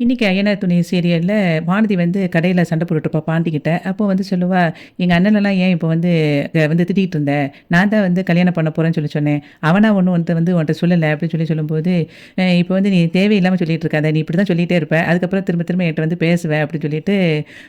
இன்னைக்கு "ஐயனார் துணை" சீரியல்ல வானதி வந்து கடையில சண்டை போட்டுட்டுருப்பா பாண்டிகிட்ட. அப்போ வந்து சொல்லுவா, "எங்க அண்ணனெல்லாம் ஏன் இப்போ வந்து வந்து திட்டிட்டு இருந்த? நான் தான் வந்து கல்யாணம் பண்ண போறேன்னு சொல்லி சொன்னேன். அவனா ஒண்ணும் வந்து உன்ட்ட சொல்லல." அப்படின்னு சொல்லி சொல்லும்போது, இப்போ வந்து நீ தேவையில்லாம சொல்லிட்டு இருக்காத. நீ இப்படி தான் சொல்லிட்டே இருப்ப. அதுக்கப்புறம் திரும்ப திரும்ப என்ட்ட வந்து பேசுவ." அப்படின்னு சொல்லிட்டு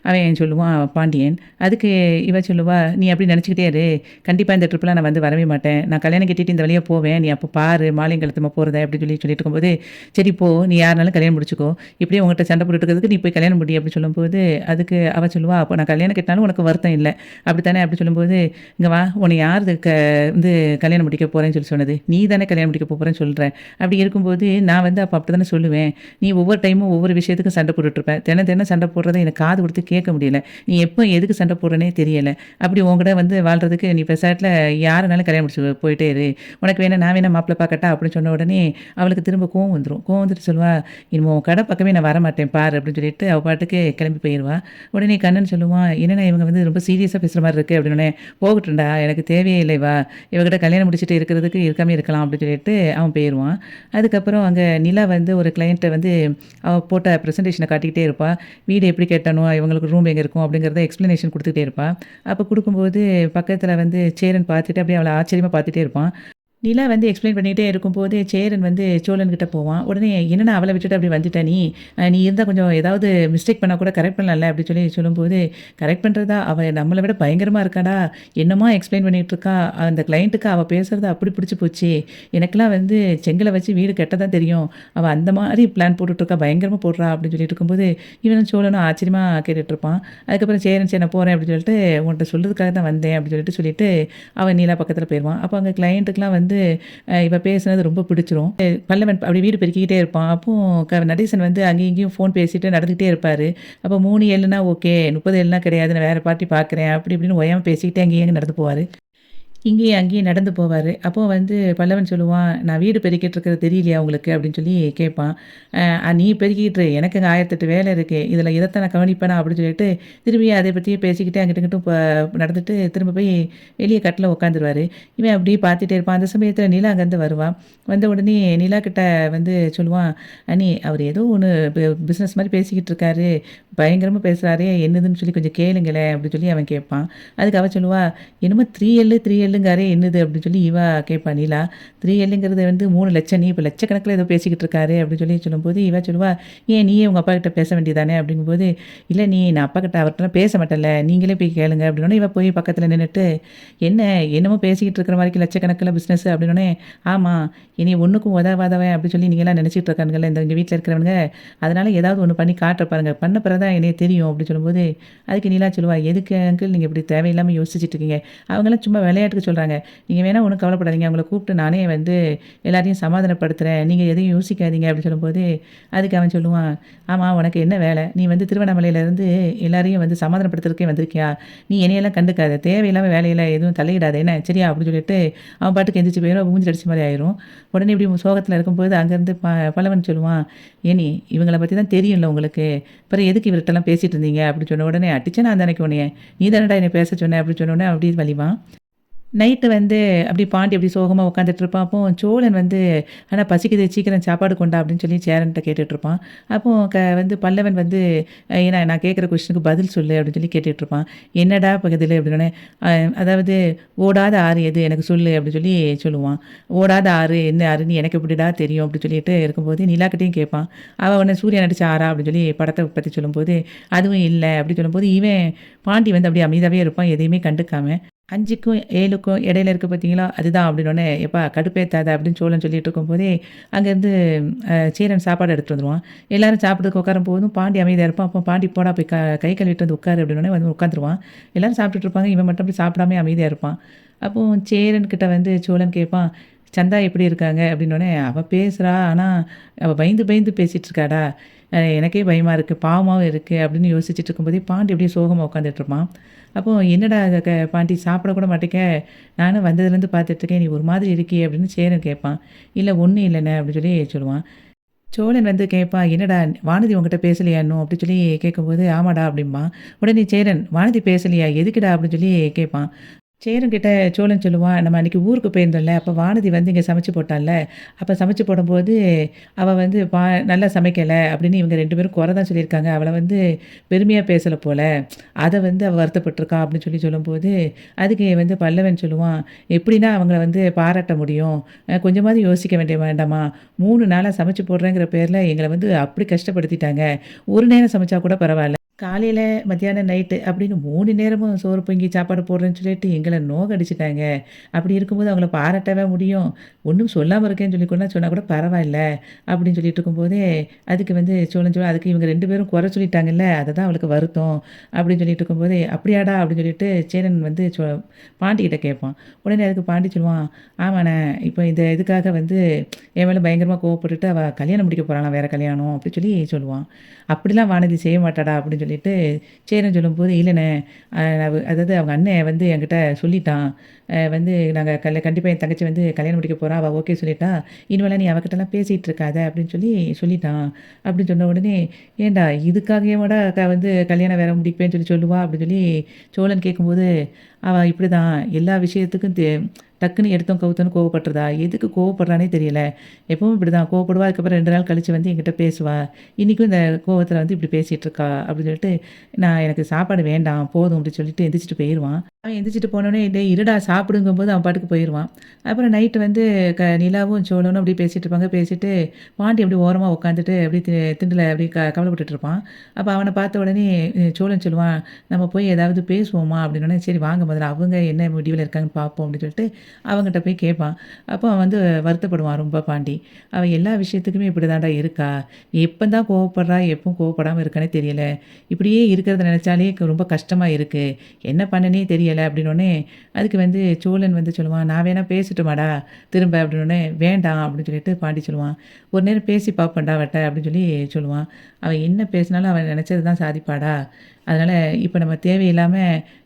அவன் சொல்லுவான் பாண்டியன். அதுக்கு இவ சொல்லுவா, "நீ அப்படி நினச்சுக்கிட்டே இரு. கண்டிப்பா இந்த ட்ரிப்லாம் நான் வந்து வரவே மாட்டேன். நான் கல்யாணம் கட்டிட்டு இந்த வழியா போவேன். நீ அப்போ பாரு மாலையங்கலத்துமா போறத." அப்படின்னு சொல்லிட்டு இருக்கும்போது, "சரி போ. நீ யாருனாலும் கல்யாணம் முடிச்சுக்கோ. இப்படியே உன்கிட்ட சண்டை போட்டுட்டு இருக்கிறதுக்கு நீ போய் கல்யாணம் முடி." அப்படி சொல்லும்போது, அதுக்கு அவ சொல்லுவா, "அப்போ நான் கல்யாணம் கட்டினாலும் உனக்கு வருத்தம் இல்ல. அப்படித்தானே?" அப்படி சொல்லும்போது, "இங்க வா, உன்னை யார் வந்து கல்யாணம் முடிக்க போறேன்னு சொல்லி சொன்னது? நீ தானே கல்யாணம் முடிக்க போறேன்னு சொல்ற. அப்படி இருக்கும்போது நான் வந்து அப்போ அப்படித்தானே சொல்லுவேன். நீ ஒவ்வொரு டைமும் ஒவ்வொரு விஷயத்துக்கும் சண்டை போட்டுட்டு இருப்ப. தினம் தினம் சண்டை போடுறத எனக்கு காது கொடுத்து கேட்க முடியல. நீ எப்போ எதுக்கு சண்டை போடுறேன்னே தெரியல. அப்படி உன்கூட வந்து வாழ்றதுக்கு நீ பெசாட்ல யாருனாலும் கல்யாணம் முடிச்சு போயிட்டே இரு. உனக்கு வேணா நான் வேணா மாப்பிள்ளை பார்க்கட்டா?" அப்படின்னு சொன்ன உடனே அவளுக்கு திரும்ப கோவம் வந்துரும். கோவம் வந்துட்டு சொல்லுவா, "இனிமே உன் கடை பக்கமே நான் வரமாட்டேன் பாரு." அப்படின்னு சொல்லிட்டு அவ பாட்டுக்கு கிளம்பி போயிருவா. உடனே கண்ணன் சொல்லுவான், "என்னண்ணா இவங்க வந்து ரொம்ப சீரியஸா பேசுற மாரி இருக்கு." அப்படின்னோனே, "போகட்டும்டா, எனக்கு தேவையே இல்லை இவ. இவகிட்ட கல்யாணம் முடிச்சுட்டு இருக்கிறதுக்கு இருக்காம இருக்கலாம்." அப்படின்னு சொல்லிட்டு அவன் போயிருவான். அதுக்கப்புறம் அங்க நிலா வந்து ஒரு கிளையண்ட்ட வந்து அவ போட்ட பிரசன்டேஷன காட்டிக்கிட்டே இருப்பா. வீடு எப்படி கட்டணும், இவங்களுக்கு ரூம் எங்க இருக்கும் அப்படிங்கிறத எக்ஸ்ப்ளனேஷன் குடுத்துக்கிட்டே இருப்பா. அப்ப குடுக்கும்போது பக்கத்துல வந்து சேரன் பார்த்துட்டு அப்படியே அவள ஆச்சரியமா பார்த்துட்டே இருப்பான். நிலா வந்து எக்ஸ்ப்ளைன் பண்ணிட்டே இருக்கும்போது, சேரன் வந்து சோழன் கிட்ட போவான். உடனே "என்னண்ணா அவள விட்டுட்டு அப்படி வந்துட்ட நீ? நீ இருந்தா கொஞ்சம் ஏதாவது மிஸ்டேக் பண்ணா கூட கரெக்ட் பண்ணலாம்ல." அப்படி சொல்லி சொல்லும்போது, "கரெக்ட் பண்றதா? அவ நம்மள விட பயங்கரமா இருக்காடா! என்னமோ எக்ஸ்ப்ளைன் பண்ணிட்டு இருக்கா. அந்த கிளையண்ட்டுக்கு அவ பேசுறது அப்படி பிடிச்சு போச்சு. எனக்கெல்லாம் வந்து செங்கல வச்சு வீடு கட்ட தான் தெரியும். அவ அந்த மாரி பிளான் போட்டுட்ருக்கா. பயங்கரமா போடுறா." அப்படின்னு சொல்லிட்டு இருக்கும்போது, இவனும் சோழனும் ஆச்சரியமா கேட்டுட்ருப்பான். அதுக்கப்புறம் சேரன், "சரி நான் போறேன்." அப்படின்னு சொல்லிட்டு, "உன்ட்ட சொல்றதுக்காக தான் வந்தேன்." அப்படின்னு சொல்லிட்டு அவன் நிலா பக்கத்துல போயிருவான். அப்போ அங்க கிளையண்ட்டுக்குலாம் வந்து இவ பேசுனது ரொம்ப பிடிச்சிரும். பல்லவன் அப்படி வீடு பெருக்கிக்கிட்டே இருப்பான். அப்போ நடேசன் வந்து அங்கேயும் இங்கேயும் ஃபோன் பேசிட்டு நடந்துகிட்டே இருப்பாரு. அப்போ 3 எல்லுனா ஓகே, 30 எல்லுனா கிடையாது. நான் வேற பார்ட்டி பார்க்குறேன். அப்படி இப்படின்னு ஓயாம பேசிக்கிட்டே அங்கேயும் இங்கேயும் நடந்து போவாரு. இங்கேயும் அங்கேயும் நடந்து போவாரு. அப்போ வந்து பல்லவன் சொல்லுவான், "நான் வீடு பெருக்கிட்டு இருக்கிறது தெரியலையா உங்களுக்கு?" அப்படின்னு சொல்லி கேட்பான். நீ பெருக்கிக்கிட்டு இரு. எனக்கு அங்க 1008 வேலை இருக்கு. இதில இதத்தான் நான் கவனிப்பேனா?" அப்படின்னு சொல்லிட்டு திரும்பி அதை பத்தியே பேசிக்கிட்டு அங்கிட்டும் இங்கிட்டும் நடந்துட்டு திரும்ப போய் வெளிய கட்டில்ல உட்காந்துருவாரு. இவன் அப்படியே பார்த்துட்டே இருப்பான். அந்த சமயத்தில நிலா அங்கேருந்து வருவா. வந்த உடனே நிலா கிட்ட வந்து சொல்லுவான், "அண்ணி அவர் ஏதோ ஒண்ணு பிசினஸ் மாரி பேசிக்கிட்டு இருக்காரு. பயங்கரமா பேசுறாரே! என்னதுன்னு சொல்லி கொஞ்சம் கேளுங்களேன்." அப்படின்னு சொல்லி அவன் கேட்பான். அதுக்கு அவ சொல்லுவா, "என்னமோ 3L 3Lங்காரே என்னது?" அப்படின்னு சொல்லி இவ கேட்பா நிலா. 3Lங்கிறது வந்து 3,00,000 நீ இப்ப லட்சக்கணக்கில ஏதோ பேசிக்கிட்டு இருக்காரு அப்படின்னு சொல்லும்போது, இவ சொல்லுவா, "ஏன் நீயே உங்க அப்பாகிட்ட பேச வேண்டியதானே?" அப்படிங்கும்போது, "இல்ல நீ நான் அப்பாகிட்ட அவர்ட்டலாம் பேச மாட்டேன்ல. நீங்களே போய் கேளுங்க." அப்படின்னோனே இவ போய் பக்கத்துல நின்னுட்டு, "என்ன என்னமோ பேசிக்கிட்டு இருக்கிற மாரிக்கு லட்சக்கணக்கில பிசினஸ்." அப்படின்னோனே, "ஆமா. என்னைய ஒண்ணுக்கும் உதவாதவன் அப்படி சொல்லி நீங்கலாம் நினைச்சிட்டு இருக்கானுங்கல்ல இந்த எங்க வீட்ல இருக்கிறவனுங்க. அதனால ஏதாவது ஒண்ணு பண்ணி காட்ட பாருங்க. பண்ண பிறகு தான் என்னைய தெரியும்." அப்படின்னு சொல்லும்போது, அதுக்கு நிலா சொல்லுவா, "எதுக்கு அங்கிள் நீங்க இப்படி தேவையில்லாம யோசிச்சுட்டு இருக்கீங்க? அவங்கலாம் சும்மா விளையாட்டுக்கு சொல்றாங்க. நீங்க வேணா ஒண்ணும் கவலைப்படாதீங்க. அவங்கள கூப்பிட்டு நானே வந்து எல்லாரையும் சமாதானப்படுத்துறேன். நீங்க எதையும் யோசிக்காதீங்க." அப்படின்னு சொல்லும்போது, அதுக்கு அவன் சொல்லுவான், "ஆமா உனக்கு என்ன வேலை? நீ வந்து திருவண்ணாமலையிலேருந்து எல்லாரையும் வந்து சமாதானப்படுத்துறதுக்கே வந்திருக்கியா? நீ என்னையெல்லாம் கண்டுக்காத. தேவையில்லாம வேலையில எதுவும் தலையிடாத என்ன? சரியா?" அப்படின்னு சொல்லிட்டு அவன் பாட்டுக்கு எந்திரிச்சு போயிரும். மூஞ்சில அடிச்ச மாரி ஆயிரும். உடனே இப்படி சோகத்துல இருக்கும்போது அங்கேருந்து பல்லவன் சொல்லுவான், "ஏனி இவங்கள பத்தி தான் தெரியும்ல உங்களுக்கு. அப்புறம் எதுக்கு இவர்ட்டலாம் பேசிட்டு இருந்தீங்க?" அப்படின்னு சொன்ன உடனே, "அடிச்சேனா அந்த அன்னைக்கு உன்னைய. நீ தானடா என்னைய பேச சொன்ன." அப்படின்னு சொன்ன உடனே அப்படியே வலிவான். நைட்டு வந்து அப்படியே பாண்டி அப்படியே சோகமா உட்காந்துட்டுருப்பான். அப்போ சோழன் வந்து, "ஆனா பசிக்குது சீக்கிரம் சாப்பாடு கொண்டா" அப்படின்னு சொல்லி சேரன்ட்ட கேட்டுட்ருப்பான். அப்போ வந்து பல்லவன் வந்து, "ஏன்னா நான் கேட்குற கொஸ்டினுக்கு பதில் சொல்லு" அப்படின்னு சொல்லி கேட்டுட்ருப்பான். "என்னடா பதிலு?" அப்படின்னோனே, அ அதாவது "ஓடாத ஆறு எது எனக்கு சொல்லு" அப்படின்னு சொல்லி சொல்லுவான். "ஓடாத ஆறு என்ன ஆறுன்னு எனக்கு எப்படிடா தெரியும்?" அப்படின்னு சொல்லிட்டு இருக்கும்போது நிலாக்கிட்டயும் கேட்பான். அவ உடனே "சூர்யா நடிச்ச ஆறா?" அப்படின்னு சொல்லி படத்த பத்தி சொல்லும்போது, "அதுவும் இல்ல" அப்படின்னு சொல்லும்போது, இவன் பாண்டி வந்து அப்படியே அமைதியாவே இருப்பான். எதையுமே கண்டுக்காம. 5க்கும் 7க்கும் இடையில இருக்கு பார்த்தீங்களா? அதுதான் அப்படின்னோனே, "எப்பா கடுப்பேத்தாத" அப்படின்னு சோழன் சொல்லிட்டு இருக்கும்போதே, அங்கேருந்து சேரன் சாப்பாடு எடுத்துட்டு வந்துருவான். எல்லாரும் சாப்பிட்றதுக்கு உட்காரும்போதும் பாண்டி அமைதியா இருப்பான். அப்போ பாண்டி "போடா போய் கை கழுவிட்டு வந்து உட்காரு" அப்படின்னோனே வந்து உட்காந்துருவான். எல்லாரும் சாப்பிட்டுட்டு இருப்பாங்க. இவன் மட்டும் அப்படி சாப்பிடாமயே அமைதியா இருப்பான். அப்போ சேரன் கிட்ட வந்து சோழன் கேட்பான், "சந்தா எப்படி இருக்காங்க?" அப்படின்னோனே, "அவ பேசுறா. ஆனா அவ பயந்து பயந்து பேசிட்டு இருக்காடா. எனக்கே பயமா இருக்கு. பாவமாவும் இருக்கு." அப்படின்னு யோசிச்சுட்டு இருக்கும்போதே பாண்டி அப்படியே சோகமா உட்காந்துட்டு இருப்பான். அப்போ "என்னடா இது பாட்டி சாப்பிட கூட மாட்டேங்க? நானும் வந்ததுலேருந்து பார்த்துட்டுருக்கேன். நீ ஒரு மாதிரி இருக்கியே" அப்படின்னு சேரன் கேட்பான். "இல்ல ஒண்ணும் இல்லண்ணே" அப்படின்னு சொல்லி சொல்லுவான். சோழன் வந்து கேட்பான், "என்னடா வானதி உன்கிட்ட பேசலையா இன்னும்?" அப்படி சொல்லி கேட்கும்போது, "ஆமாடா" அப்படிம்பான். உடனே சேரன், "வானதி பேசலையா? எதுக்குடா?" அப்படின்னு சொல்லி கேட்பான். சேரன்கிட்ட சோழன் சொல்லுவான், "நம்ம அன்னைக்கு ஊருக்கு போயிருந்தோம்ல, அப்ப வானதி வந்து இங்க சமைச்சு போட்டால்ல, அப்ப சமைச்சு போடும்போது, அவ வந்து நல்லா சமைக்கல" அப்படின்னு இவங்க 2 பேரும் குறை தான் சொல்லியிருக்காங்க. அவள வந்து பெருமையா பேசல போல. அத வந்து அவ வருத்தப்பட்டுருக்கா அப்படின்னு சொல்லும்போது, அதுக்கு வந்து பல்லவன் சொல்லுவான், "எப்படின்னா அவங்கள வந்து பாராட்ட முடியும்? கொஞ்சமாவது யோசிக்க வேண்டாமா? 3 நாளா சமைச்சு போடுறேங்கிற பேர்ல எங்கள வந்து அப்படி கஷ்டப்படுத்திட்டாங்க. ஒரு நேரம் சமைச்சா கூட பரவால்ல. காலையில, மத்தியானம், நைட்டு அப்படின்னு 3 நேரமும் சோறு பொங்கி சாப்பாடு போடுறேன்னு சொல்லிட்டு எங்கள நோகடிச்சுட்டாங்க. அப்படி இருக்கும்போது அவங்கள பாராட்டவா முடியும்? ஒண்ணும் சொல்லாம இருக்கேன்னு சொல்லி கூட சொன்னா கூட பரவாயில்ல. அப்படின்னு சொல்லிட்டு இருக்கும்போதே, அதுக்கு வந்து சோழன் அதுக்கு இவங்க 2 பேரும் குறை சொல்லிட்டாங்கல்ல, அதுதான் அவளுக்கு வருத்தம். அப்படின்னு சொல்லிட்டு இருக்கும்போதே, அப்படியாடா அப்படின்னு சொல்லிட்டு சேரன் வந்து பாண்டிகிட்ட கேட்பான். உடனே அதுக்கு பாண்டி சொல்லுவான், ஆமாண்ணே இப்போ இந்த இதுக்காக வந்து என் மேல பயங்கரமா கோவப்பட்டுட்டு அவ கல்யாணம் முடிக்க போறாளாம் வேற கல்யாணம் அப்படி சொல்லி சொல்லுவான். அப்படிலாம் வானதி செய்ய மாட்டாடா அப்படின்னு சொல்லிட்டு சேரன் சொல்லும்போது, இல்லண்ணே அதாவது அவங்க அண்ணன் வந்து என்கிட்ட சொல்லிட்டான். வந்து நாங்க கண்டிப்பா என் தங்கச்சி வந்து கல்யாணம் முடிக்க போறா. அவ ஓகே சொல்லிட்டா. இனிமேலாம் நீ அவகிட்டலாம் பேசிட்டு இருக்காத அப்படின்னு சொல்லி சொல்லிட்டான். அப்படின்னு சொன்ன உடனே, ஏன்டா இதுக்காகவாடா வந்து கல்யாணம் வேற முடிப்பேன்னு சொல்லி சொல்லுவா? அப்படின்னு சொல்லி சோழன் கேட்கும்போது, அவ இப்படிதான் எல்லா விஷயத்துக்கும் டக்குன்னு எடுத்தோம் கவுத்தோன்னு கோவப்படுறதா? எதுக்கு கோவப்படுறான்னே தெரியல. எப்பவும் இப்படிதான் கோவப்படுவா. அதுக்கப்புறம் 2 நாள் கழிச்சு வந்து என்கிட்ட பேசுவா. இன்னைக்கும் இந்த கோவத்தில வந்து இப்படி பேசிட்டு இருக்கா அப்படின்னு சொல்லிட்டு, நான் எனக்கு சாப்பாடு வேண்டாம் போதும் அப்படின்னு சொல்லிட்டு எந்திரிச்சுட்டு போயிருவான். அவன் எந்திரிச்சுட்டு போனோனே, டேய் இருடா சாப்பிடுங்கும்போது அவன் பாட்டுக்கு போயிருவான். அப்புறம் நைட்டு வந்து நிலாவும், சோழனும் அப்படியே பேசிட்டு இருப்பாங்க. பேசிட்டு பாண்டி அப்படியே ஓரமா உட்காந்துட்டு அப்படியே திண்டுல அப்படியே கவலைப்பட்டுட்டு இருப்பான். அப்ப அவன பார்த்த உடனே சோழன் சொல்லுவான், "நம்ம போய் ஏதாவது பேசுவோமா?" அப்படின்னோனே, "சரி வாங்க முதல்ல அவங்க என்ன முடிவுல இருக்காங்கன்னு பார்ப்போம்" அப்படின்னு சொல்லிட்டு அவங்கிட்ட போய் கேட்பான். அப்போ அவன் வந்து வருத்தப்படுவான் ரொம்ப பாண்டி. "அவ எல்லா விஷயத்துக்குமே இப்படி தான்டா இருக்கா. எப்பந்தான் கோவப்படுறா, எப்பவும் கோவப்படாம இருக்கான்னே தெரியல. இப்படியே இருக்கிறத நினைச்சாலே ரொம்ப கஷ்டமா இருக்கு. என்ன பண்ணனே தெரியல" அப்படின்னோனே, அதுக்கு வந்து சோழன் வந்து சொல்லுவான், "நான் வேணா பேசட்டுமாடா திரும்ப?" அப்படின்னோனே, "வேண்டாம்" அப்படின்னு சொல்லிட்டு பாண்டி சொல்லுவான். "ஒரு நேரம் பேசி பார்ப்போம்டா அவட்ட" அப்படின்னு சொல்லி சொல்லுவான். "அவ என்ன பேசினாலும் அவ நினைச்சது தான் சாதிப்பாடா. அதனால இப்ப நம்ம தேவையில்லாம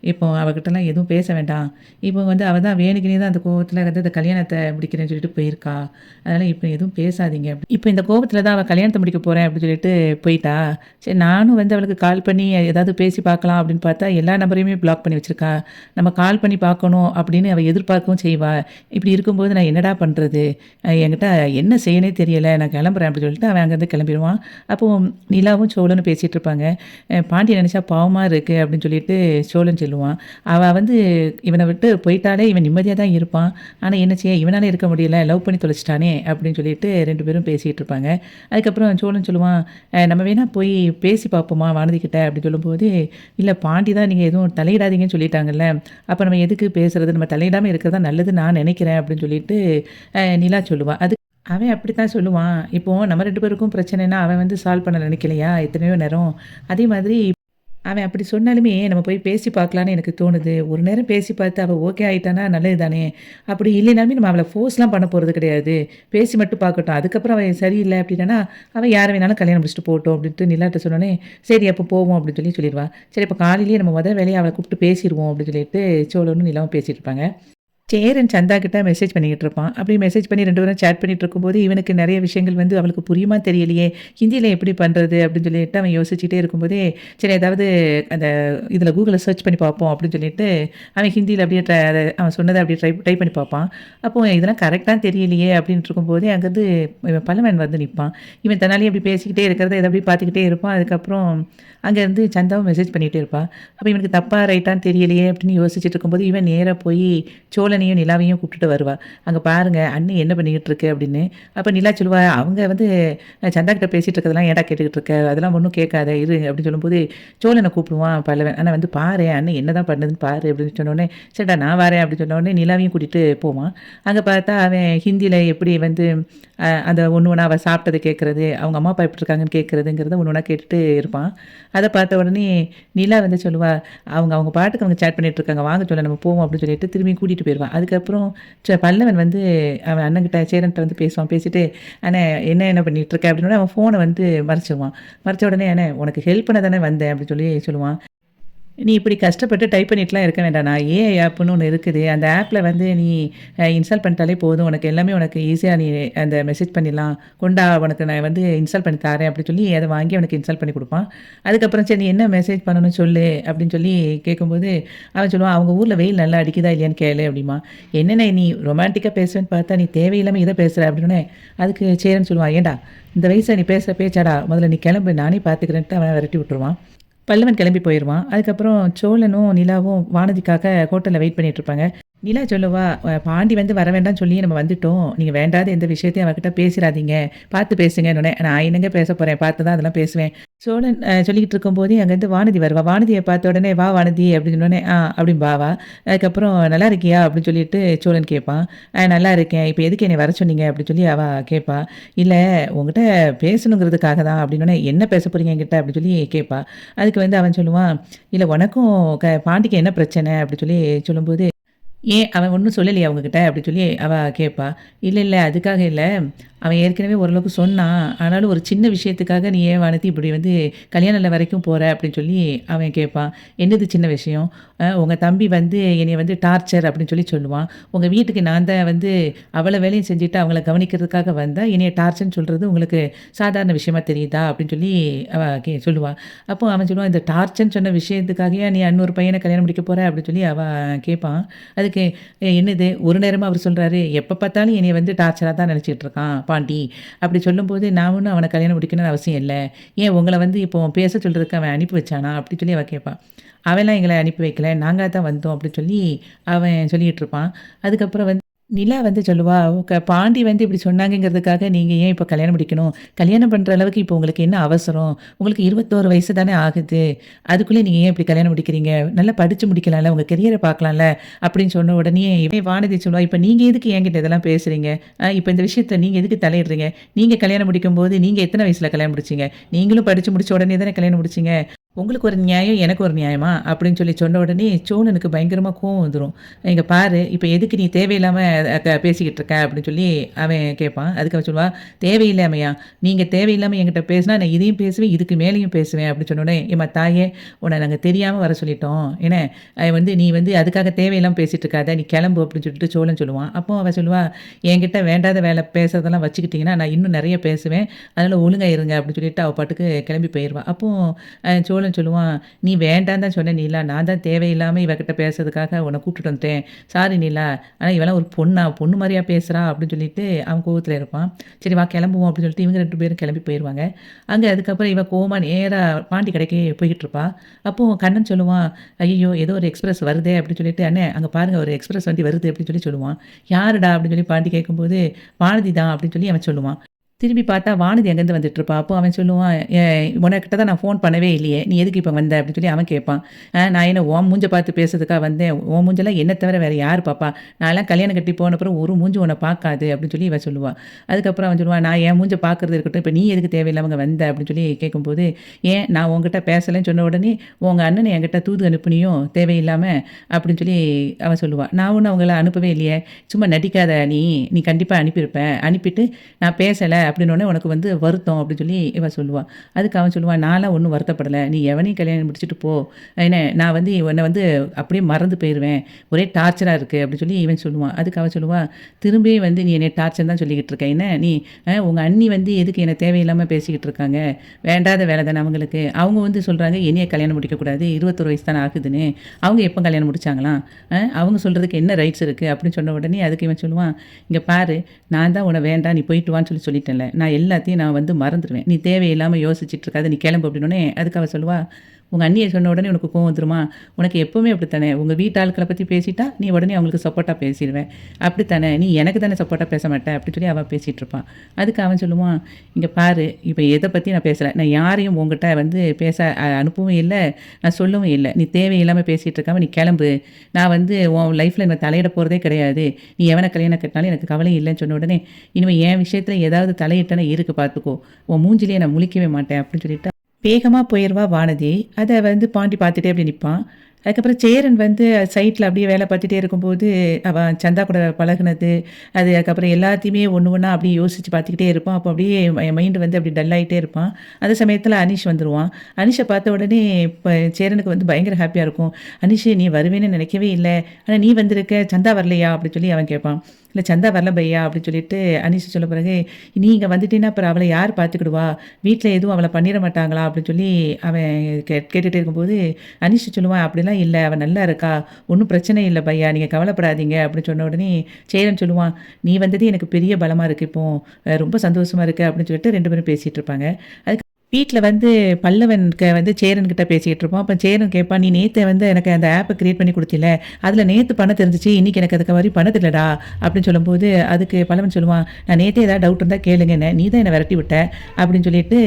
இப்போ அவகிட்டலாம் எதுவும் பேச வேண்டாம். இப்போ வந்து அவ தான் வேணுக்குன்னே தான் அந்த கோவத்துல வந்து அந்த கல்யாணத்த முடிக்கிறேன்னு சொல்லிட்டு போயிருக்கா. அதனால இப்ப எதுவும் பேசாதீங்க" இப்ப இந்த கோவத்துல தான் அவ கல்யாணத்த முடிக்க போறேன் அப்படின்னு சொல்லிட்டு போயிட்டா. சரி நானும் வந்து அவளுக்கு கால் பண்ணி ஏதாவது பேசி பார்க்கலாம் அப்படின்னு பார்த்தா, எல்லா நம்பரையுமே பிளாக் பண்ணி வச்சிருக்கா. நம்ம கால் பண்ணி பார்க்கணும் அப்படின்னு அவ எதிர்பார்க்கவும் செய்வா. இப்படி இருக்கும்போது நான் என்னடா பண்றது? என்கிட்ட என்ன செய்யனே தெரியல. நான் கிளம்புறேன் அப்படின்னு சொல்லிட்டு அவன் அங்கேருந்து கிளம்பிருவான். அப்போ நிலாவும் சோழனும் பேசிட்டு இருப்பாங்க. பாண்டிய நினைச்சா பாவமா இருக்கு அப்படின்னு சொல்லிட்டு சோழன் சொல்லுவான். அவ வந்து இவன விட்டு போயிட்டாலே இவன் நிம்மதியா தான் இருப்பான். ஆனா என்ன செய்ய இவனால இருக்க முடியல. லவ் பண்ணி தொலைச்சிட்டானே அப்படின்னு சொல்லிட்டு 2 பேரும் பேசிட்டு இருப்பாங்க. அதுக்கப்புறம் சோழன் சொல்லுவான், நம்ம வேணா போய் பேசி பார்ப்போமா வானதி கிட்ட அப்படின்னு சொல்லும்போது, இல்ல பாண்டி தான் நீங்க எதுவும் தலையிடாதீங்கன்னு சொல்லிட்டாங்கல்ல. அப்ப நம்ம எதுக்கு பேசுறது? நம்ம தலையிடாம இருக்கிறது தான் நல்லதுன்னு நான் நினைக்கிறேன் அப்படின்னு சொல்லிட்டு நிலா சொல்லுவா. அவன் அப்படித்தான் சொல்லுவான். இப்போ நம்ம 2 பேருக்கும் பிரச்சனைன்னா, அவன் வந்து சால்வ் பண்ண நினைக்கலையா? எத்தனையோ நேரம். அதே மாதிரி அவன் அப்படி சொன்னாலுமே, நம்ம போய் பேசி பார்க்கலான்னு எனக்கு தோணுது. ஒரு நேரம் பேசி பார்த்து அவ ஓகே ஆயிட்டான்னா நல்லது தானே! அப்படி இல்லைனாலுமே நம்ம அவள ஃபோர்ஸ்லாம் பண்ண போறது கிடையாது. பேசி மட்டும் பார்க்கட்டும். அதுக்கப்புறம் அவ சரியில்ல அப்படின்னானா, அவ யார வேணாலும் கல்யாணம் முடிச்சுட்டு போகட்டும் அப்படின்ட்டு நிலாட்ட சொன்னோனே, சரி அப்போ போவோம் அப்படின்னு சொல்லிருவா. சரி அப்ப காலையிலேயே நம்ம வேலையா அவள கூப்பிட்டு பேசிருவோம் அப்படின்னு சொல்லிட்டு சோழனும் நிலாவும் பேசிட்டு இருப்பாங்க. சேரன் சந்தா கிட்ட மெசேஜ் பண்ணிக்கிட்டு இருப்பான். அப்படி மெசேஜ் பண்ணி 2 பேரும் சேட் பண்ணிட்டு இருக்கும்போது, இவனுக்கு நெறைய விஷயங்கள் வந்து அவளுக்கு புரியுமா தெரியலையே! ஹிந்தியில எப்படி பண்றது? அப்படின்னு சொல்லிட்டு அவன் யோசிச்சுட்டே இருக்கும்போதே, சரி ஏதாவது அந்த இதில கூகுள்ல சர்ச் பண்ணி பார்ப்போம் அப்படின்னு சொல்லிட்டு, அவன் ஹிந்தியில அப்படியே அத அவன் சொன்னத அப்படியே டைப் பண்ணி பார்ப்பான். அப்போ இதெல்லாம் கரெக்ட்டான்னு தெரியலையே! அப்படின்ட்டு இருக்கும்போதே, அங்கருந்து இவன் பல்லவன் வந்து நிப்பான். இவன் தன்னாலேயே அப்படி பேசிக்கிட்டே இருக்கிறத இத அப்படியே பார்த்துக்கிட்டே இருப்பான். அதுக்கப்புறம் அங்கேருந்து சந்தாவும் மெசேஜ் பண்ணிட்டே இருப்பா. அப்ப இவனுக்கு தப்பா, ரைட்டான்னு தெரியலையே அப்படின்னு யோசிச்சுட்டு இருக்கும்போது, இவன் நேரா போய் சோழனையும், நிலாவையும் கூப்பிட்டுட்டு வருவா. "அங்க பாருங்க அண்ணி என்ன பண்ணிக்கிட்டு இருக்கு" அப்படின்னு. அப்ப நிலா சொல்லுவா, "அவங்க வந்து சந்தா கிட்ட பேசிட்டு இருக்கிறதெல்லாம் ஏன்டா கேட்டுக்கிட்டு இருக்க? அதெல்லாம் ஒண்ணும் கேட்காத இரு" அப்படின்னு சொல்லும்போது, சோழன கூப்பிடுவான் பல்லவன். ஆனா வந்து "பாரேன் அண்ணி என்னதான் பண்ணுதுன்னு பாரு" அப்படின்னு சொன்னோனே, "சரிடா நான் வரேன்" அப்படின்னு சொன்னோனே நிலாவையும் கூட்டிட்டு போவான். அங்க பார்த்தா அவன் ஹிந்தியில எப்படி வந்து அந்த ஒண்ணு ஒண்ணா அவ சாப்பிட்டத கேட்கறது, அவங்க அம்மா அப்பா எப்படி இருக்காங்கன்னு கேட்கறதுங்கிறத ஒண்ணு ஒண்ணா கேட்டுட்டு இருப்பான். அத பார்த்த உடனே நிலா வந்து சொல்லுவா, அவங்க அவங்க பாட்டுக்கு அவங்க சேட் பண்ணிட்டு இருக்காங்க. வாங்க சொல்ல நம்ம போவோம் அப்படின்னு சொல்லிட்டு திரும்பி கூட்டிட்டு போயிருவான். அதுக்கப்புறம் பல்லவன் வந்து அவன் அண்ணன்கிட்ட சேரன்ட்ட வந்து பேசுவான். பேசிட்டு, "அண்ணே என்ன பண்ணிட்டு இருக்க?" அப்படின்னோனே அவன் ஃபோன வந்து மறைச்சிருவான். மறைச்ச உடனே, "அண்ணே உனக்கு ஹெல்ப் பண்ண தானே வந்தேன்" அப்படின்னு சொல்லி சொல்லுவான். நீ இப்படி கஷ்டப்பட்டு டைப் பண்ணிட்டுலாம் இருக்க வேண்டாம்ண்ணா. ஏஐ ஆப்புன்னு ஒண்ணு இருக்குது. அந்த ஆப்ல வந்து நீ இன்ஸ்டால் பண்ணிட்டாலே போதும். உனக்கு எல்லாமே உனக்கு ஈஸியா நீ அந்த மெசேஜ் பண்ணிடலாம். கொண்டா உனக்கு நான் வந்து இன்ஸ்டால் பண்ணி தாரேன் அப்படின்னு சொல்லி அத வாங்கி அவனுக்கு இன்ஸ்டால் பண்ணி குடுப்பான். அதுக்கப்புறம் சரி நீ என்ன மெசேஜ் பண்ணணும்னு சொல்லு அப்படின்னு சொல்லி கேட்கும்போது, அவன் சொல்லுவான், "அவங்க ஊர்ல வெயில் நல்லா அடிக்குதா இல்லையான்னு கேளு" அப்படிம்பான். என்னண்ணே நீ ரொமான்டிக்கா பேசுவேன்னு பார்த்தா, நீ தேவையில்லாம இத பேசுற அப்படின்னோனே, அதுக்கு சரின்னு சொல்லுவான். "ஏன்டா இந்த வயசுல நீ பேசுற பேச்சாடா? முதல்ல நீ கிளம்பு நானே பார்த்துக்கிறேன்ட்டு" அவன விரட்டி விட்டுருவான். பல்லவன் கிளம்பி போயிருவான். அதுக்கப்புறம் சோழனும், நிலாவும் வானதிக்காக ஹோட்டல்ல வெயிட் பண்ணிட்டு இருப்பாங்க. நிலா சொல்லுவா, பாண்டி வந்து வர வேண்டாம்னு சொல்லி நம்ம வந்துட்டோம். நீங்க வேண்டாத எந்த விஷயத்தையும் அவகிட்ட பேசிறாதீங்க. பார்த்து பேசுங்கன்னோனே, நான் என்னங்க பேச போறேன்? பார்த்து தான் அதெல்லாம் பேசுவேன். சோழன் சொல்லிக்கிட்டு இருக்கும்போதே அங்கேருந்து வானதி வருவா. வானதிய பார்த்த உடனே, "வா வானதி" அப்படின்னு சொன்னோனே, அப்படிம்பா அவ. அதுக்கப்புறம் "நல்லா இருக்கியா?" அப்படின்னு சொல்லிட்டு சோழன் கேட்பான். நல்லா இருக்கேன். இப்ப எதுக்கு என்னைய வர சொன்னீங்க?" அப்படின்னு சொல்லி அவ கேட்பா. "இல்ல உன்கிட்ட பேசணுங்கிறதுக்காக தான்" அப்படின்னோனே, "என்ன பேச போறீங்க என்கிட்ட?" அப்படின்னு சொல்லி கேட்பா. அதுக்கு வந்து அவன் சொல்லுவான், "இல்ல உனக்கும் பாண்டிக்கு என்ன பிரச்சனை?" அப்படி சொல்லி சொல்லும்போது, "ஏன் அவன் ஒண்ணும் சொல்லலையா உங்ககிட்ட?" அப்படி சொல்லி அவ கேட்பா. "இல்ல, இல்ல அதுக்காக இல்ல. அவன் ஏற்கனவே ஓரளவுக்கு சொன்னான். ஆனாலும் ஒரு சின்ன விஷயத்துக்காக நீ ஏன் வானதி இப்படி வந்து கல்யாணம் வரைக்கும் போற?" அப்படின்னு சொல்லி அவன் கேட்பான். "என்னது சின்ன விஷயம்?" உங்க தம்பி வந்து என்னைய வந்து டார்ச்சர்" அப்படின்னு சொல்லி சொல்லுவான். "உங்க வீட்டுக்கு நான் தான் வந்து அவ்வளோ வேலையும் செஞ்சுட்டு அவங்கள கவனிக்கிறதுக்காக வந்தா, என்னைய டார்ச்சர்ன்னு சொல்றது உங்களுக்கு சாதாரண விஷயமா தெரியுதா?" அப்படின்னு சொல்லி அவ சொல்லுவா. அப்போ அவன் சொல்லுவான், "இந்த டார்ச்சர்ன்னு சொன்ன விஷயத்துக்காகயா நீ இன்னொரு பையன கல்யாணம் முடிக்க போற?" அப்படின்னு சொல்லி அவன் கேட்பான். அதுக்கு என்னது ஒரு நேரமா அவர் சொல்றாரு, "எப்ப பார்த்தாலும் என்னைய வந்து டார்ச்சரா தான் நினைச்சுட்டு இருக்கான் பாண்டி." அப்படி சொல்லும்போது, "நான் ஒண்ணும் அவன கல்யாணம் முடிக்கணும்னு அவசியம் இல்ல. ஏன் உங்கள வந்து இப்போ பேச சொல்றதுக்கு அவன் அனுப்பி வச்சானா?" அப்படி சொல்லி அவ கேட்பா. "அவன்லாம் எங்கள அனுப்பி வைக்கல. நாங்களா தான் வந்தோம்." அப்படின்னு சொல்லி அவன் சொல்லிட்டு இருப்பான். அதுக்கப்புறம் வந்து நிலா வந்து சொல்லுவா, பாண்டி வந்து இப்படி சொன்னாங்கங்கிறதுக்காக நீங்க ஏன் இப்போ கல்யாணம் முடிக்கணும்? கல்யாணம் பண்ற அளவுக்கு இப்போ உங்களுக்கு என்ன அவசரம்? உங்களுக்கு 21 வயசு தானே ஆகுது. அதுக்குள்ள நீங்க ஏன் இப்படி கல்யாணம் முடிக்கிறீங்க? நல்லா படிச்சு முடிக்கலாம்ல, உங்க கெரியர பார்க்கலாம்ல." அப்படின்னு சொன்ன உடனே இவன் வானதி சொல்லுவா, "இப்ப நீங்க எதுக்கு என்கிட்ட இதெல்லாம் பேசுறீங்க? இப்ப இந்த விஷயத்துல நீங்க எதுக்கு தலையிடுறீங்க? நீங்க கல்யாணம் முடிக்கும்போது நீங்க எத்தன வயசுல கல்யாணம் முடிச்சீங்க? நீங்களும் படிச்சு முடிச்ச உடனே தானே கல்யாணம் முடிச்சீங்க. உங்களுக்கு ஒரு நியாயம், எனக்கு ஒரு நியாயமா?" அப்படின்னு சொல்லி சொன்ன உடனே சோழனுக்கு பயங்கரமா கோவம் வந்துரும். "இங்க பாரு, இப்ப எதுக்கு நீ தேவையில்லாம பேசிக்கிட்டு இருக்க?" அப்படின்னு சொல்லி அவன் கேட்பான். அதுக்கு அவ சொல்லுவா, "தேவையில்லாமையா? நீங்க தேவையில்லாம என்கிட்ட பேசினா நான் இதையும் பேசுவேன், இதுக்கு மேலேயும் பேசுவேன்." அப்படின்னு சொன்ன உடனே, "ஏம்மா தாயே, உன்ன நாங்க தெரியாம வர சொல்லிட்டோம். என்ன வந்து நீ வந்து அதுக்காக தேவையில்லாம பேசிட்டு இருக்காத. நீ கிளம்பு." அப்படின்னு சொல்லிட்டு சோழன் சொல்லுவான். அப்போ அவ சொல்லுவா, "என்கிட்ட வேண்டாத வேலை பேசுறதெல்லாம் வச்சுக்கிட்டீங்கன்னா, நான் இன்னும் நெறைய பேசுவேன். அதனால ஒழுங்கா இருங்க." அப்படின்னு சொல்லிட்டு அவ பாட்டுக்கு கிளம்பி போயிருவா. அப்போ சோழன் சொல்லுவான், "நீ வேண்டான்னு தான் சொன்ன நிலா. நான் தான் தேவையில்லாம இவகிட்ட பேசுறதுக்காக உன்ன கூப்பிட்டுட்டு வந்துட்டேன். சாரி நிலா. ஆனா இவலாம் ஒரு பொண்ணா? பொண்ணு மாரியா பேசுறா?" அப்படின்னு சொல்லிட்டு அவன் கோவத்துல இருப்பான். "சரி வா கிளம்புவோம்." அப்படின்னு சொல்லிட்டு இவங்க 2 பேரும் கிளம்பி போயிருவாங்க. அங்க அதுக்கப்புறம் இவ கோவமா நேரா பாண்டி கடைக்கு போய்க்கிட்டு இருப்பா. அப்போ கண்ணன் சொல்லுவான், "ஐயய்யோ! ஏதோ ஒரு எக்ஸ்பிரஸ் வருதே." அப்படின்னு சொல்லிட்டு, "அண்ணே அங்க பாருங்க ஒரு எக்ஸ்பிரஸ் வண்டி வருது." அப்படின்னு சொல்லி சொல்லுவான். "யாருடா?" அப்படின்னு சொல்லி பாண்டி கேட்கும்போது, "வானதி தான்." அப்படின்னு சொல்லி அவன் சொல்லுவான். திரும்பி பார்த்தா வானதி அங்கேருந்து வந்துட்டுருப்பா. அப்போ அவன் சொல்லுவான், உனக்கிட்ட தான் நான் ஃபோன் பண்ணவே இல்லையே! நீ எதுக்கு இப்ப வந்த?" அப்படின்னு சொல்லி அவன் கேட்பான். நான் என்ன உன் மூஞ்ச பார்த்து பேசுறதுக்கா வந்தேன்? உன் மூஞ்செல்லாம் என்ன தவிர வேற யாரு பார்ப்பா? நான்லாம் கல்யாணம் கட்டி போன அப்புறம் ஒரு மூஞ்சும் உன்ன பார்க்காது." அப்படின்னு சொல்லி இவ சொல்லுவா. அதுக்கப்புறம் அவன் சொல்லுவான், "நான் என் மூஞ்ச பார்க்கறது இருக்கட்டும். இப்ப நீ எதுக்கு தேவையில்லாம இங்க வந்த?" அப்படின்னு சொல்லி கேட்கும்போது, "ஏன் நான் உன்கிட்ட பேசலன்னு சொன்ன உடனே, உங்க அண்ணன என்கிட்ட தூது அனுப்புனியோ தேவையில்லாம?" அப்படின்னு சொல்லி அவ சொல்லுவா. "நான் ஒண்ணும் அவங்கள அனுப்பவே இல்லையே! சும்மா நடிக்காத நீ. நீ கண்டிப்பா அனுப்பியிருப்ப. அனுப்பிட்டு நான் பேசல அப்படின்னோனே உனக்கு வந்து வருத்தம்." அப்படின்னு சொல்லி இவ சொல்லுவா. அதுக்கு அவன் சொல்லுவான், "நான்லாம் ஒண்ணும் வருத்தப்படல. நீ எவனையும் கல்யாணம் முடிச்சுட்டு போ. என்ன நான் வந்து உன்ன வந்து அப்படியே மறந்து போயிருவேன். ஒரே டார்ச்சரா இருக்கு." அப்படின்னு சொல்லி இவன் சொல்லுவான். அதுக்கு அவ சொல்லுவா, "திரும்பி வந்து நீ என்னைய டார்ச்சர் தான் சொல்லிக்கிட்டு இருக்க. என்ன நீ உங்க அண்ணி வந்து எதுக்கு என்ன தேவையில்லாம பேசிக்கிட்டு இருக்காங்க? வேண்டாத வேலை தானே அவங்களுக்கு. அவங்க வந்து சொல்றாங்க என்னைய கல்யாணம் முடிக்கக்கூடாது. 21 வயசு தானே ஆகுதுன்னு. அவங்க எப்போ கல்யாணம் முடிச்சாங்களாம்? அவங்க சொல்றதுக்கு என்ன ரைட்ஸ் இருக்கு?" அப்படின்னு சொன்ன உடனே அதுக்கு இவன் சொல்லுவான், "இங்க பாரு, நான் தான் உன்ன வேண்டாம் நீ போயிட்டு வான்னு சொல்லிட்டேன்ல. நான் எல்லாத்தையும் நான் வந்து மறந்துருவேன். நீ தேவையில்லாம யோசிச்சுட்டு இருக்காத. நீ கிளம்பு." அப்படின்னோனே அதுக்கு அவ சொல்லுவா, "உங்க அண்ணிய சொன்ன உடனே உனக்கு கோவம் வந்துருமா? உனக்கு எப்பவுமே அப்படித்தானே. உங்க வீட்டு ஆட்கள பத்தி பேசிட்டா, நீ உடனே அவங்களுக்கு சப்போர்ட்டா பேசிருவ. அப்படித்தானே. நீ எனக்கு தானே சப்போர்ட்டா பேச மாட்ட." அப்படின்னு சொல்லி அவ பேசிட்டு இருப்பா. அதுக்கு அவன் சொல்லுவான், "இங்க பாரு, இப்ப எத பத்தி நான் பேசல. நான் யாரையும் உன்கிட்ட வந்து பேச அனுப்பவும் இல்ல. நான் சொல்லவும் இல்ல. நீ தேவையில்லாம பேசிட்டு இருக்காம நீ கிளம்பு. நான் வந்து உன் லைஃப்ல நான் தலையிட போறதே கிடையாது. நீ எவன கல்யாணம் கட்டினாலும் எனக்கு கவலை இல்லன்னு." சொன்ன உடனே, "இனிமே என் விஷயத்துல ஏதாவது தலையிட்டேன்னா இருக்கு பார்த்துக்கோ. உன் மூஞ்சிலயே நான் முழிக்கவே மாட்டேன்." அப்படின்னு சொல்லிட்டு வேகமா போயிருவா வானதி. அத வந்து பாண்டி பார்த்துட்டே அப்படி நிப்பான். அதுக்கப்புறம் சேரன் வந்து சைட்ல அப்படியே வேலை பார்த்துட்டே இருக்கும்போது, அவன் சந்தா கூட பழகுனது, அதுக்கப்புறம் எல்லாத்தையுமே ஒண்ணு ஒண்ணா அப்படியே யோசிச்சு பார்த்துக்கிட்டே இருப்பான். அப்போ அப்படியே மைண்ட் வந்து அப்படி டல் ஆயிட்டே இருப்பான். அந்த சமயத்தில அனீஷ் வந்துருவான். அனீஷ பார்த்த உடனே இப்ப சேரனுக்கு வந்து பயங்கர ஹேப்பியா இருக்கும். "அனீஷ் நீ வருவேன்னு நினைக்கவே இல்ல. ஆனா நீ வந்திருக்க. சந்தா வரலையா?" அப்படின்னு சொல்லி அவன் கேட்பான். "இல்ல சந்தா வரல பையா" அப்படின்னு சொல்லிட்டு அனீஷ் சொன்ன பிறகு, "நீ இங்க வந்துட்டீன்னா அப்புறம் அவள யார் பார்த்துக்கிடுவா? வீட்ல எதுவும் அவள பண்ணிற மாட்டாங்களா?" அப்படின்னு சொல்லி அவன் கேட்டுட்டே இருக்கும்போது, அனீஷ் சொல்லுவான், "அப்படிலாம் இல்ல. அவ நல்லா இருக்கா. ஒண்ணும் பிரச்சனை இல்ல பையா. நீங்க கவலைப்படாதீங்க." அப்படின்னு சொன்ன உடனே சேரன் சொல்லுவான், "நீ வந்தது எனக்கு பெரிய பலமா இருக்கு இப்போ. ரொம்ப சந்தோஷமா இருக்கு." அப்படின்னு சொல்லிட்டு 2 பேரும் பேசிட்டு இருப்பாங்க. அதுக்கு வீட்ல வந்து பல்லவன் வந்து சேரன் கிட்ட பேசிட்டு இருப்பான். அப்ப சேரன் கேட்பான், "நீ நேத்து வந்து எனக்கு அந்த ஆப்ப கிரியேட் பண்ணி குடுத்தீல, அதுல நேத்து பணம் தெரிஞ்சுச்சு. இன்னைக்கு எனக்கு அதுக்கு மாரி பணம் தெரியலடா." அப்படின்னு சொல்லும்போது, அதுக்கு பல்லவன் சொல்லுவான், "நான் நேத்தே ஏதாவது டவுட் இருந்தா கேளுங்கன்னேன். நீ தான் என்ன விரட்டி விட்ட." அப்படின்னு சொல்லிட்டு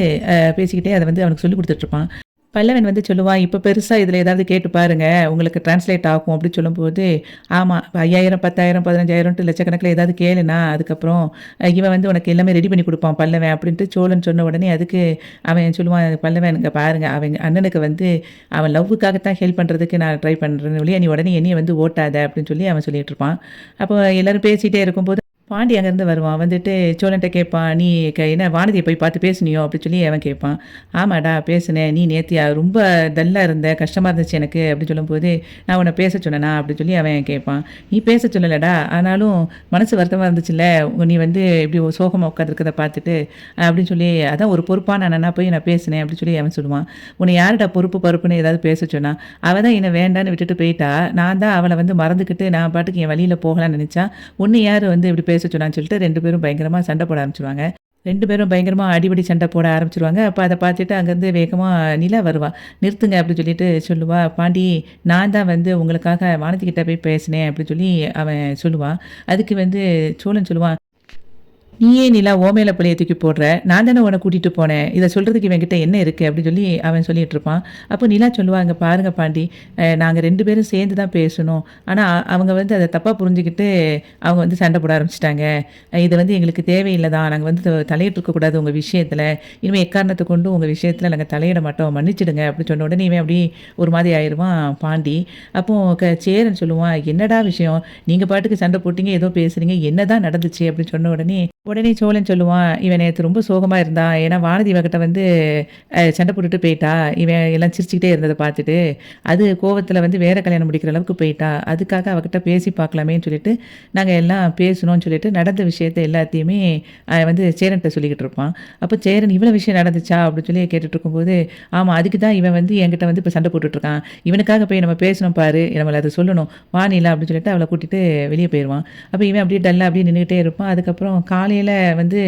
பேசிக்கிட்டே அத வந்து அவனுக்கு சொல்லிக் குடுத்துட்டு இருப்பான். பல்லவன் வந்து சொல்லுவான், "இப்ப பெருசா இதுல ஏதாவது கேட்டு பாருங்க. உங்களுக்கு டிரான்ஸ்லேட் ஆகும்." அப்படி சொல்லும்போது, ஆமா 5000, 10,000, 15,000ன்ட்டு லட்சக்கணக்குல ஏதாவது கேளுனா, அதுக்கப்புறம் இவன் வந்து உனக்கு எல்லாமே ரெடி பண்ணி குடுப்பான் பல்லவன் அப்படின்ட்டு சோழன் சொன்ன உடனே அதுக்கு அவன் சொல்லுவான், "பல்லவன் இங்க பாருங்க, அவங்க அண்ணனுக்கு வந்து அவன் லவ்வுக்காகத்தான் ஹெல்ப் பண்றதுக்கு நான் ட்ரை பண்றேன் ஒழிய, நீ உடனே என்னைய வந்து ஓட்டாத." அப்படின்னு சொல்லி அவன் சொல்லிட்டு இருப்பான். அப்போ எல்லாரும் பேசிட்டே இருக்கும்போது பாண்டி அங்கேருந்து வருவான். வந்துட்டு சோழன்ட்ட கேட்பான், "நீ என்ன வானதிய போய் பார்த்து பேசுனியோ?" அப்படின்னு சொல்லி அவன் கேட்பான். "ஆமாடா பேசினேன். நீ நேத்து ரொம்ப டல்லா இருந்த, கஷ்டமா இருந்துச்சு எனக்கு." அப்படின்னு சொல்லும்போது, "நான் உன்ன பேச சொன்னேனா?" அப்படின்னு சொல்லி அவன் கேட்பான். "நீ பேச சொல்லலடா. ஆனாலும் மனசு வருத்தமா இருந்துச்சுல்ல, நீ வந்து இப்படி சோகமா உட்காந்துருக்கத பார்த்துட்டு." அப்படின்னு சொல்லி, "அதான் ஒரு பொறுப்பான அண்ணனா போய் நான் பேசினேன்." அப்படின்னு சொல்லி அவன் சொல்லுவான். "உன்னை யாருடா பொறுப்பு பருப்புன்னு ஏதாவது பேச சொன்னா? அவ தான் என்ன வேண்டான்னு விட்டுட்டு போயிட்டா. நான் தான் அவள வந்து மறந்துக்கிட்டு நான் பாட்டுக்கு என் வழியில போகலான்னு நினைச்சா, உன்னை யாரு வந்து இப்படி பேச சொன்னான்னு?" சொல்லிட்டு 2 பேரும் பயங்கரமா சண்டை போட ஆரம்பிச்சுருவாங்க. 2 பேரும் பயங்கரமா அடிபடி சண்டை போட ஆரம்பிச்சுருவாங்க. அப்ப அத பார்த்துட்டு அங்கேருந்து வேகமா நிலா வருவா. "நிறுத்துங்க" அப்படின்னு சொல்லிட்டு சொல்லுவா. "பாண்டி நான் தான் வந்து உங்களுக்காக வானதி கிட்ட போய் பேசினேன்." அப்படின்னு சொல்லி அவன் சொல்லுவான். அதுக்கு வந்து சோழன் சொல்லுவான், "நீயே நிலா உன் மேல பழிய தூக்கி போடுற. நான் தானே உன்ன கூட்டிட்டு போனேன். இத சொல்றதுக்கு இவன்கிட்ட என்ன இருக்கு?" அப்படின்னு சொல்லி அவன் சொல்லிட்டு இருப்பான். அப்போ நிலா சொல்லுவா, "இங்க பாருங்க பாண்டி, நாங்க 2 பேரும் சேர்ந்து தான் பேசணும். ஆனா அவங்க வந்து அத தப்பா புரிஞ்சுகிட்டு அவங்க வந்து சண்டை போட ஆரம்பிச்சுட்டாங்க. இது வந்து எங்களுக்கு தேவையில்ல தான். நாங்க வந்து தலையிட்டுருக்க கூடாது உங்க விஷயத்துல. இனிமே எக்காரணத்த கொண்டும் உங்க விஷயத்துல நாங்க தலையிட மாட்டோம். மன்னிச்சுடுங்க." அப்படின்னு சொன்ன உடனே இவன் அப்படியே ஒரு மாதிரி ஆயிருவான் பாண்டி. அப்போ சேரன் சொல்லுவான், "என்னடா விஷயம்? நீங்க பாட்டுக்கு சண்டை போட்டீங்க, ஏதோ பேசுறீங்க. என்னதான் நடந்துச்சு?" அப்படின்னு சொன்ன உடனே சோழன் சொல்லுவான், "இவன் நேத்து ரொம்ப சோகமா இருந்தான். ஏன்னா வானதி இவகிட்ட வந்து சண்டை போட்டுட்டு போயிட்டா. இவன் எல்லாம் சிரிச்சுக்கிட்டே இருந்தத பார்த்துட்டு, அது கோவத்துல வந்து வேற கல்யாணம் முடிக்கிற அளவுக்கு போயிட்டா. அதுக்காக அவகிட்ட பேசி பார்க்கலாமேன்னு சொல்லிட்டு, நாங்க எல்லாம் பேசுனோம்னு சொல்லிட்டு, நடந்த விஷயத்த எல்லாத்தையுமே வந்து சேரன்ட்ட சொல்லிக்கிட்டு இருப்பான். அப்ப சேரன், "இவ்வளோ விஷயம் நடந்துச்சா?" அப்படின்னு சொல்லி கேட்டுட்டு இருக்கும்போது, "ஆமா, அதுக்கு தான் இவன் வந்து என்கிட்ட வந்து இப்ப சண்டை போட்டுட்டு இருக்கான். இவனுக்காக போய் நம்ம பேசணும் பாரு. நம்மள அத சொல்லணும். வா நிலா" அப்படின்னு சொல்லிட்டு அவள கூட்டிட்டு வெளிய போயிருவான். அப்ப இவன் அப்படியே டல்லா அப்படியே நின்னுகிட்டே இருப்பான். அதுக்கப்புறம் காலையில வந்து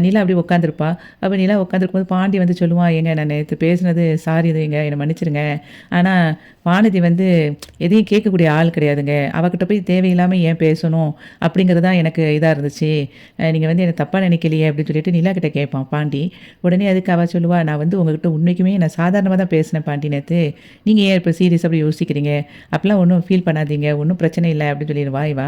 நிலா அப்படியே உட்காந்துருப்பா. அப்ப நிலா உட்காந்துருக்கும்போது பாண்டி வந்து சொல்லுவான், "ஏங்க நான் நேத்து பேசினது சாரிங்க. என்ன மன்னிச்சுருங்க. ஆனா வானதி வந்து எதையும் கேட்கக்கூடிய ஆள் கிடையாதுங்க. அவகிட்ட போய் தேவையில்லாம ஏன் பேசணும்? அப்படிங்கிறது தான் எனக்கு இதா இருந்துச்சு. நீங்க வந்து என்ன தப்பா நினைக்கலையே?" அப்படின்னு சொல்லிட்டு நிலா கிட்ட கேட்பான் பாண்டி. உடனே அதுக்கு அவ சொல்லுவா, "நான் வந்து உங்ககிட்ட உண்மைக்குமே நான் சாதாரணமா தான் பேசினேன் பாண்டி நேத்து. நீங்க ஏன் இப்ப சீரியஸா அப்படி யோசிக்கிறீங்க? அப்பலாம் ஒண்ணும் ஃபீல் பண்ணாதீங்க. ஒண்ணும் பிரச்சனை இல்ல." அப்படின்னு சொல்லிருவா இவ.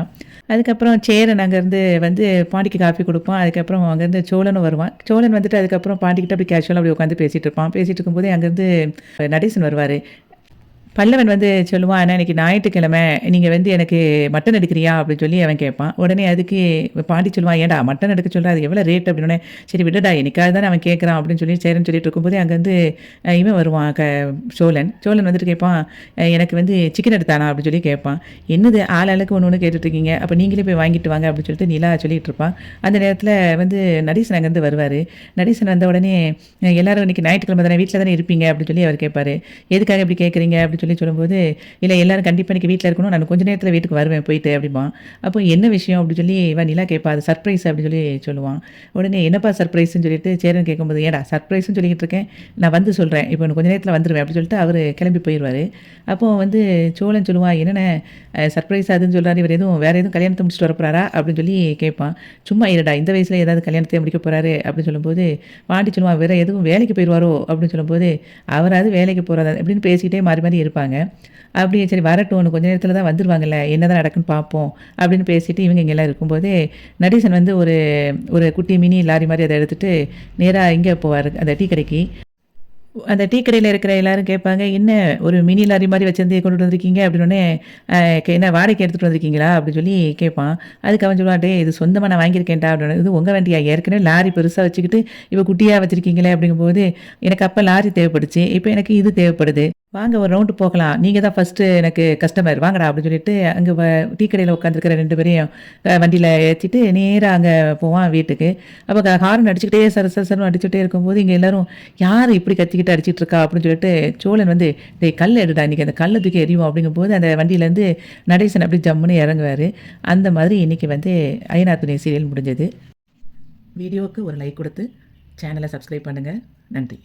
அதுக்கப்புறம் சேரன் அங்கேருந்து வந்து பாண்டிக்கு காஃபி குடுப்பான். அதுக்கப்புறம் அங்கேருந்து சோழனும் வருவான். சோழன் வந்துட்டு அதுக்கப்புறம் பாண்டிகிட்ட அப்படி கேஷுவலா அப்படி உட்காந்து பேசிட்டு இருப்பான். பேசிட்டு இருக்கும்போதே அங்கேருந்து நடேசன் வருவாரு. பல்லவன் வந்து சொல்லுவான், "அண்ணா இன்னைக்கு ஞாயிற்றுக்கிழமை, நீங்க வந்து எனக்கு மட்டன் எடுக்கிறியா?" அப்படின்னு சொல்லி அவன் கேட்பான். உடனே அதுக்கு பாண்டி சொல்லுவான், "ஏன்டா மட்டன் எடுக்க சொல்ற? அது எவ்வளோ ரேட்?" அப்படின்னோனே, "சரி விடுடா, என்னைக்காவது தானே அவன் கேட்குறான்." அப்படின்னு சொல்லி சேரன் சொல்லிட்டு இருக்கும்போதே அங்கேருந்து இவன் வருவான் சோழன். சோழன் வந்துட்டு கேட்பான், "எனக்கு வந்து சிக்கன் எடுத்தானா?" அப்படின்னு சொல்லி கேட்பான். "என்னது ஆளாளுக்கு ஒண்ணு ஒண்ணு கேட்டுட்டு இருக்கீங்க. அப்ப நீங்களே போய் வாங்கிட்டு வாங்க." அப்படின்னு சொல்லிட்டு நிலா சொல்லிட்டு இருப்பா. அந்த நேரத்தில வந்து நடேசன் அங்கேருந்து வருவாரு. நடேசன் வந்த உடனே, "எல்லாரும் இன்னைக்கு ஞாயிற்றுக்கிழமை தானே, வீட்ல தானே இருப்பீங்க?" அப்படின்னு சொல்லி அவர் கேட்பாரு. "எதுக்காக இப்படி கேட்குறீங்க?" அப்படின்னு சொல்லி சொல்லும்போது, "இல்ல எல்லாரும் கண்டிப்பா இன்னைக்கு வீட்ல இருக்கணும். நான் கொஞ்ச நேரத்தில வீட்டுக்கு வருவேன் போயிட்டு" அப்படிம்பான். அப்போ "என்ன விஷயம்?" அப்படின்னு சொல்லி இவ நிலா கேட்பா. "அது சர்ப்ரைஸ்" அப்படின்னு சொல்லி சொல்லுவான். உடனே "என்னப்பா சர்ப்ரைஸ்ன்னு?" சொல்லிட்டு சேரன் கேட்கும்போது, "ஏன்டா சர்ப்ரைஸ்ன்னு சொல்லிக்கிட்டு இருக்கேன். நான் வந்து சொல்றேன். இப்போ இன்னும் கொஞ்ச நேரத்தில வந்துருவேன்" அப்படின்னு சொல்லிட்டு அவரு கிளம்பி போயிருவாரு. அப்போ வந்து சோழன் சொல்லுவான், "என்னண்ணே சர்ப்ரைஸ் அதுன்னு சொல்றாரு. இவர் எதுவும் வேற எதுவும் கல்யாணத்த முடிச்சுட்டு வரப்போறாரா?" அப்படின்னு சொல்லி கேட்பான். "சும்மா இருடா, இந்த வயசுல ஏதாவது கல்யாணத்தையே முடிக்க போறாரு" அப்படின்னு சொல்லும்போது, பாண்டி சொல்லுவான், "வேற எதுவும் வேலைக்கு போயிருவாரோ?" அப்படின்னு சொல்லும்போது, "அவராவது வேலைக்கு போறதா" அப்படின்னு பேசிக்கிட்டே மாறி மாறி இருப்பாங்க. அப்படியே சரி வரட்டும், இன்னும் கொஞ்ச நேரத்தில தான் வந்துருவாங்கல்ல, என்னதான் நடக்குன்னு பார்ப்போம் அப்படின்னு பேசிட்டு இவங்க இங்கலாம் இருக்கும்போதே, நடேசன் வந்து ஒரு ஒரு குட்டி மினி லாரி மாரி அத எடுத்துட்டு நேரா இங்க போவாரு, அந்த டீ கடைக்கு. அந்த டீ கடையில இருக்கிற எல்லாரும் கேட்பாங்க, "என்ன ஒரு மினி லாரி மாரி வச்சிருந்து கொண்டுட்டு வந்திருக்கீங்க?" அப்படின்னோனே, என்ன வாடகைக்கு எடுத்துட்டு வந்திருக்கீங்களா?" அப்படின்னு சொல்லி கேட்பான். அதுக்கு அவன் சொல்லுவான், "டேய் இது சொந்தமா நான் வாங்கியிருக்கேன்டா" அப்படின்னோனே, "இது உங்க வண்டியா? ஏற்கனவே லாரி பெருசா வச்சுக்கிட்டு, இப்ப குட்டியா வச்சிருக்கீங்களே" அப்படிங்கும்போது, "எனக்கு அப்ப லாரி தேவைப்பட்டுச்சு. இப்ப எனக்கு இது தேவைப்படுது. வாங்க ஒரு ரவுண்டு போகலாம். நீங்க தான் ஃபர்ஸ்ட்டு எனக்கு கஸ்டமர் வாங்கடா" அப்படின்னு சொல்லிட்டு, அங்க டீ கடையில உட்காந்துருக்கிற 2 பேரையும் வண்டியில ஏத்திட்டு நேரா அங்க போவான் வீட்டுக்கு. அப்ப ஹாரன் அடிச்சுக்கிட்டே சர சர சரன்னு அடிச்சுட்டே இருக்கும்போது, இங்க எல்லாரும் "யாரு இப்படி கத்திக்கிட்டு அடிச்சிட்டு இருக்கா?" அப்படின்னு சொல்லிட்டு சோழன் வந்து, "டேய் கல்ல எடுடா, இன்னைக்கு அந்த கல்ல தூக்கி எறிவோம்" அப்படிங்கும்போது, அந்த வண்டியிலேருந்து நடேசன் அப்படியே ஜம்முன்னு இறங்குவாரு. அந்த மாதிரி இன்னைக்கு வந்து ஐயனார் துணை சீரியல் முடிஞ்சது. வீடியோவுக்கு ஒரு லைக் குடுத்து, சேனல சப்ஸ்கிரைப் பண்ணுங்க. நன்றி.